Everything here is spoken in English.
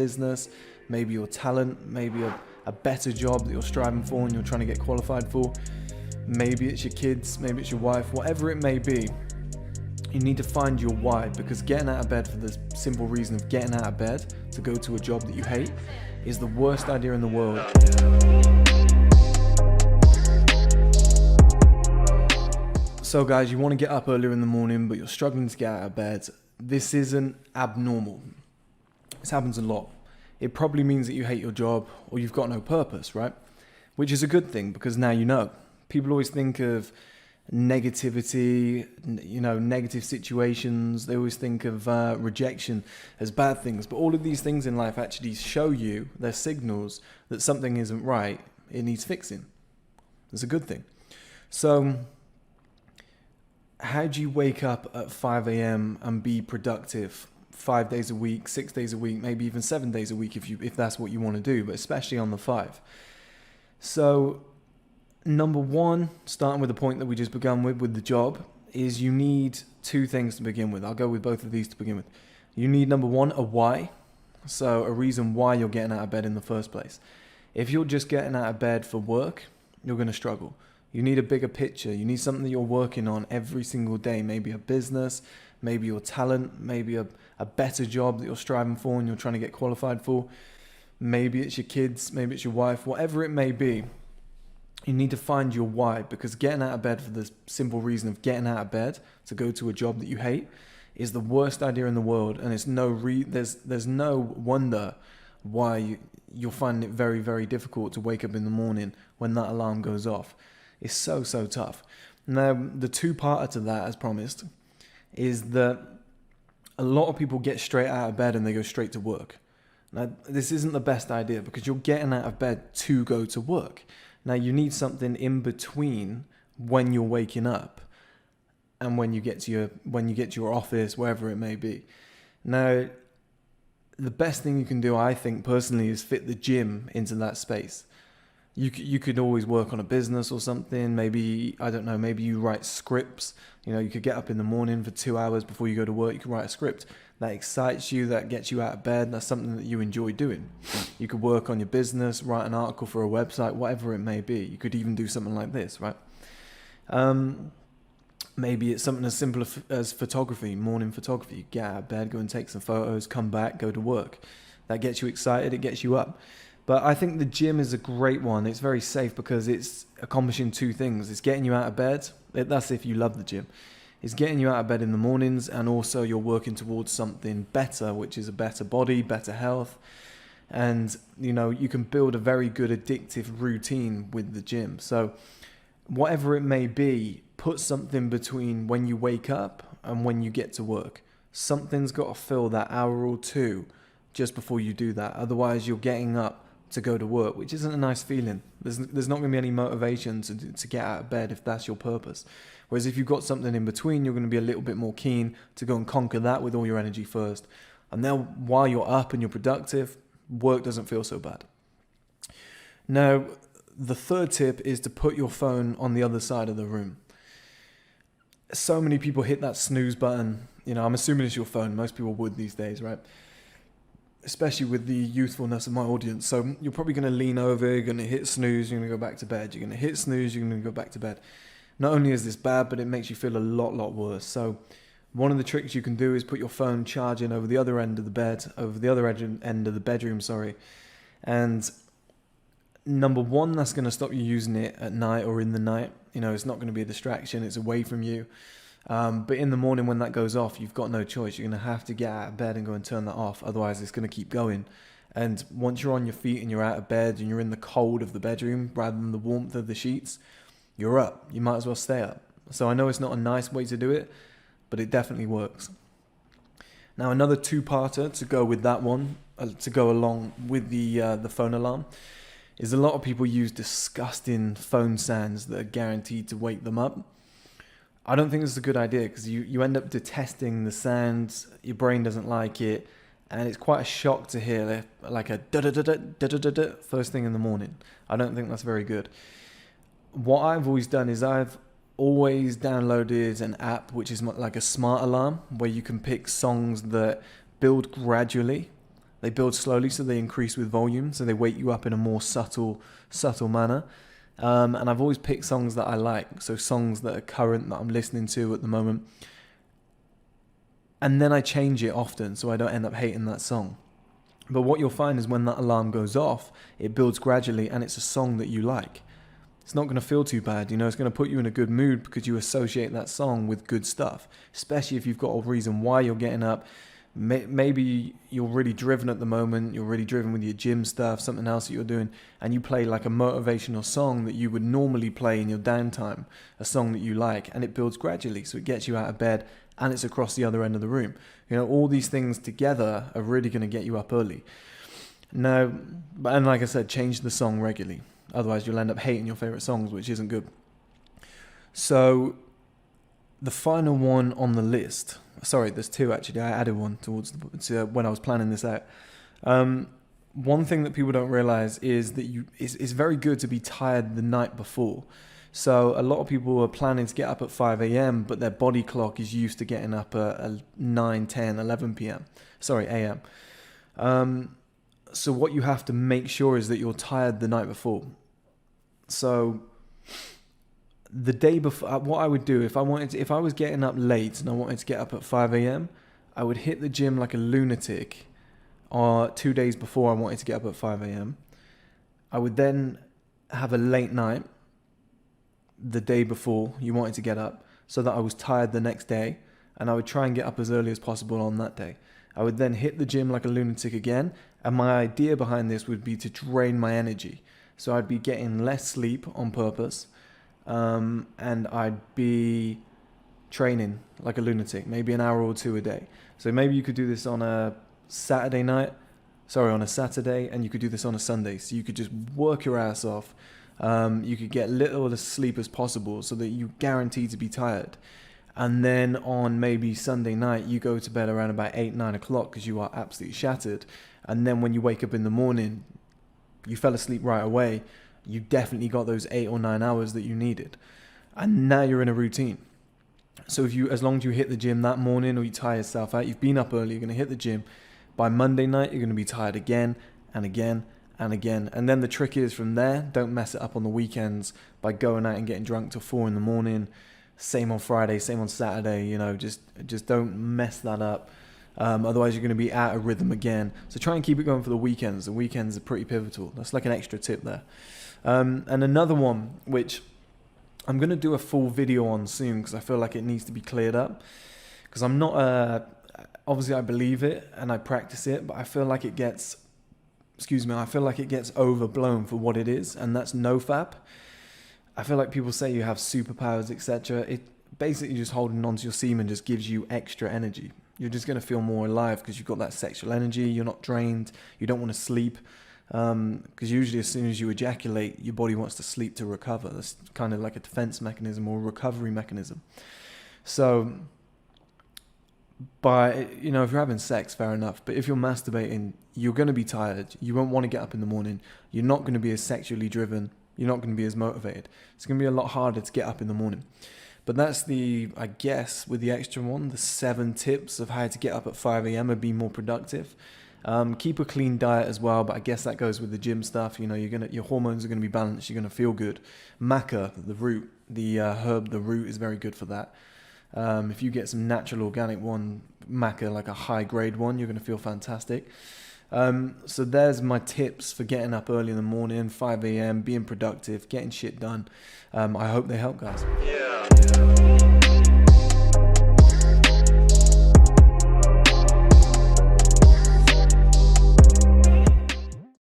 business, maybe your talent, maybe a better job that you're striving for and you're trying to get qualified for. Maybe it's your kids, maybe it's your wife, whatever it may be. You need to find your why, because getting out of bed for the simple reason of getting out of bed to go to a job that you hate is the worst idea in the world. So guys, you want to get up earlier in the morning, but you're struggling to get out of bed. This isn't abnormal. This happens a lot. It probably means that you hate your job or you've got no purpose, right? Which is a good thing, because now you know. People always think of negativity, negative situations. They always think of rejection as bad things. But all of these things in life actually show you, they're signals that something isn't right. It needs fixing. It's a good thing. So how do you wake up at 5 a.m. and be productive 5 days a week, 6 days a week, maybe even 7 days a week if that's what you want to do, but especially on the 5? So number one, starting with the point that we just began with the job, is you need two things to begin with. I'll go with both of these to begin with. You need, number one, a why. So a reason why you're getting out of bed in the first place. If you're just getting out of bed for work, you're going to struggle. You need a bigger picture. You need something that you're working on every single day. Maybe a business, maybe your talent, maybe a better job that you're striving for and you're trying to get qualified for. Maybe it's your kids, maybe it's your wife, whatever it may be. You need to find your why, because getting out of bed for the simple reason of getting out of bed to go to a job that you hate is the worst idea in the world. And it's there's no wonder why you'll find it very, very difficult to wake up in the morning when that alarm goes off. It's so tough. Now, the two-parter to that, as promised, is that a lot of people get straight out of bed and they go straight to work. Now, this isn't the best idea, because you're getting out of bed to go to work. Now, you need something in between when you're waking up and when you get to your office, wherever it may be. Now, the best thing you can do, I think personally, is fit the gym into that space. You could always work on a business or something. Maybe, I don't know, maybe you write scripts. You could get up in the morning for 2 hours before you go to work. You could write a script that excites you, that gets you out of bed. That's something that you enjoy doing. You could work on your business, write an article for a website, whatever it may be. You could even do something like this, right? Maybe it's something as simple as photography, morning photography. You get out of bed, go and take some photos, come back, go to work. That gets you excited, it gets you up. But I think the gym is a great one. It's very safe because it's accomplishing two things. It's getting you out of bed. That's if you love the gym. It's getting you out of bed in the mornings, and also you're working towards something better, which is a better body, better health. And, you can build a very good addictive routine with the gym. So whatever it may be, put something between when you wake up and when you get to work. Something's got to fill that hour or two just before you do that. Otherwise, you're getting up to go to work, which isn't a nice feeling. There's not going to be any motivation to get out of bed if that's your purpose. Whereas if you've got something in between, you're going to be a little bit more keen to go and conquer that with all your energy first. And then while you're up and you're productive, work doesn't feel so bad. Now, the third tip is to put your phone on the other side of the room. So many people hit that snooze button. I'm assuming it's your phone. Most people would these days, right? Especially with the youthfulness of my audience. So you're probably going to lean over, you're going to hit snooze, you're going to go back to bed. You're going to hit snooze, you're going to go back to bed. Not only is this bad, but it makes you feel a lot worse. So one of the tricks you can do is put your phone charging over the other end of the bed, over the other end of the bedroom, And number one, that's going to stop you using it at night or in the night. It's not going to be a distraction. It's away from you. But in the morning when that goes off, you've got no choice. You're going to have to get out of bed and go and turn that off. Otherwise, it's going to keep going. And once you're on your feet and you're out of bed and you're in the cold of the bedroom rather than the warmth of the sheets, you're up. You might as well stay up. So I know it's not a nice way to do it, but it definitely works. Now, another two-parter to go with that one, to go along with the phone alarm, is a lot of people use disgusting phone sounds that are guaranteed to wake them up. I don't think it's a good idea, because you end up detesting the sounds, your brain doesn't like it, and it's quite a shock to hear like a da-da-da-da-da-da-da first thing in the morning. I don't think that's very good. What I've always done is I've always downloaded an app which is like a smart alarm, where you can pick songs that build gradually They build slowly, so they increase with volume, so they wake you up in a more subtle manner. And I've always picked songs that I like, so songs that are current, that I'm listening to at the moment. And then I change it often, so I don't end up hating that song. But what you'll find is when that alarm goes off, it builds gradually, and it's a song that you like. It's not going to feel too bad, it's going to put you in a good mood because you associate that song with good stuff, especially if you've got a reason why you're getting up. Maybe you're really driven at the moment, you're really driven with your gym stuff, something else that you're doing, and you play like a motivational song that you would normally play in your downtime, a song that you like, and it builds gradually, so it gets you out of bed, and it's across the other end of the room. All these things together are really going to get you up early. Now, and like I said, change the song regularly. Otherwise, you'll end up hating your favorite songs, which isn't good. So, the final one on the list. Sorry, there's two actually. I added one to when I was planning this out. One thing that people don't realize is that it's very good to be tired the night before. So a lot of people are planning to get up at 5 a.m., but their body clock is used to getting up at 9, 10, 11 p.m. Sorry, a.m. So what you have to make sure is that you're tired the night before. So the day before, what I would do if I was getting up late and I wanted to get up at 5 a.m., I would hit the gym like a lunatic 2 days before I wanted to get up at 5 a.m. I would then have a late night the day before you wanted to get up so that I was tired the next day, and I would try and get up as early as possible on that day. I would then hit the gym like a lunatic again, and my idea behind this would be to drain my energy. So I'd be getting less sleep on purpose, and I'd be training like a lunatic, maybe an hour or two a day. So maybe you could do this on a Saturday, and you could do this on a Sunday. So you could just work your ass off. You could get little as sleep as possible so that you guarantee to be tired. And then on maybe Sunday night, you go to bed around about 8, 9 o'clock because you are absolutely shattered. And then when you wake up in the morning, you fell asleep right away. You definitely got those 8 or 9 hours that you needed. And now you're in a routine. So as long as you hit the gym that morning or you tire yourself out, you've been up early, you're going to hit the gym. By Monday night, you're going to be tired again and again and again. And then the trick is from there, don't mess it up on the weekends by going out and getting drunk till 4 in the morning. Same on Friday, same on Saturday, just don't mess that up. Otherwise you're going to be out of rhythm again. So try and keep it going for the weekends. The weekends are pretty pivotal. That's like an extra tip there. And another one, which I'm going to do a full video on soon because I feel like it needs to be cleared up. Because I'm not, obviously I believe it and I practice it, but I feel like it gets overblown for what it is, and that's nofap. I feel like people say you have superpowers, etc. It basically just holding onto your semen just gives you extra energy. You're just going to feel more alive because you've got that sexual energy. You're not drained. You don't want to sleep because usually as soon as you ejaculate, your body wants to sleep to recover. That's kind of like a defense mechanism or a recovery mechanism. So if you're having sex, fair enough. But if you're masturbating, you're going to be tired. You won't want to get up in the morning. You're not going to be as sexually driven. You're not going to be as motivated. It's going to be a lot harder to get up in the morning. But that's with the extra one, the 7 tips of how to get up at 5 a.m. and be more productive. Keep a clean diet as well, but I guess that goes with the gym stuff. Your hormones are going to be balanced. You're going to feel good. Maca, the root, the herb, the root is very good for that. If you get some natural organic one, maca, like a high grade one, you're going to feel fantastic. So there's my tips for getting up early in the morning, 5 a.m., being productive, getting shit done. I hope they help, guys. Yeah.